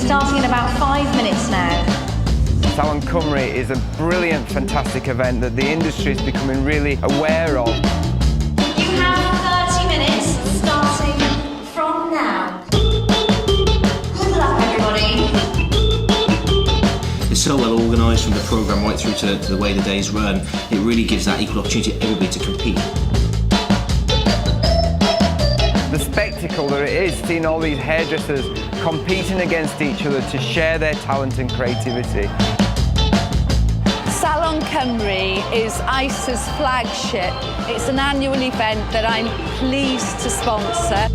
starting in about 5 minutes now. Salon Cymru is a brilliant, fantastic event that the industry is becoming really aware of. You have 30 minutes starting from now. Good luck, everybody. It's so well organised from the programme right through to the way the days run. It really gives that equal opportunity to everybody to compete. The spectacle that it is, seeing all these hairdressers competing against each other to share their talent and creativity. Salon Cymru is ICE's flagship. It's an annual event that I'm pleased to sponsor.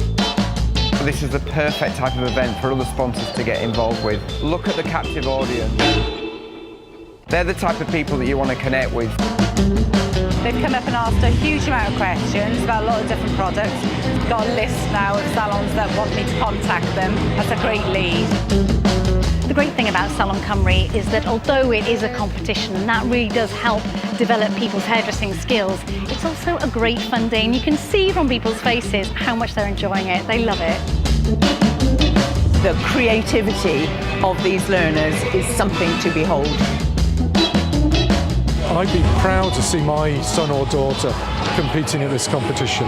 This is the perfect type of event for other sponsors to get involved with. Look at the captive audience. They're the type of people that you want to connect with. They've come up and asked a huge amount of questions about a lot of different products. We've got a list now of salons that want me to contact them. That's a great lead. The great thing about Salon Cymru is that although it is a competition and that really does help develop people's hairdressing skills, it's also a great fun day and you can see from people's faces how much they're enjoying it. They love it. The creativity of these learners is something to behold. I'd be proud to see my son or daughter competing in this competition.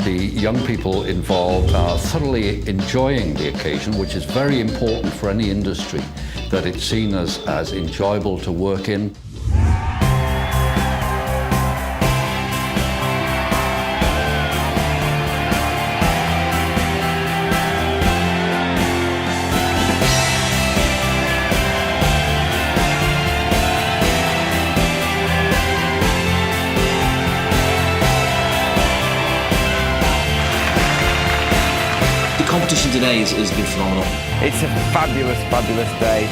The young people involved are thoroughly enjoying the occasion, which is very important for any industry, that it's seen as enjoyable to work in. The competition today has been phenomenal. It's a fabulous, fabulous day.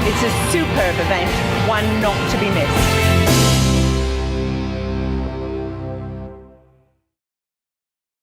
It's a superb event, one not to be missed.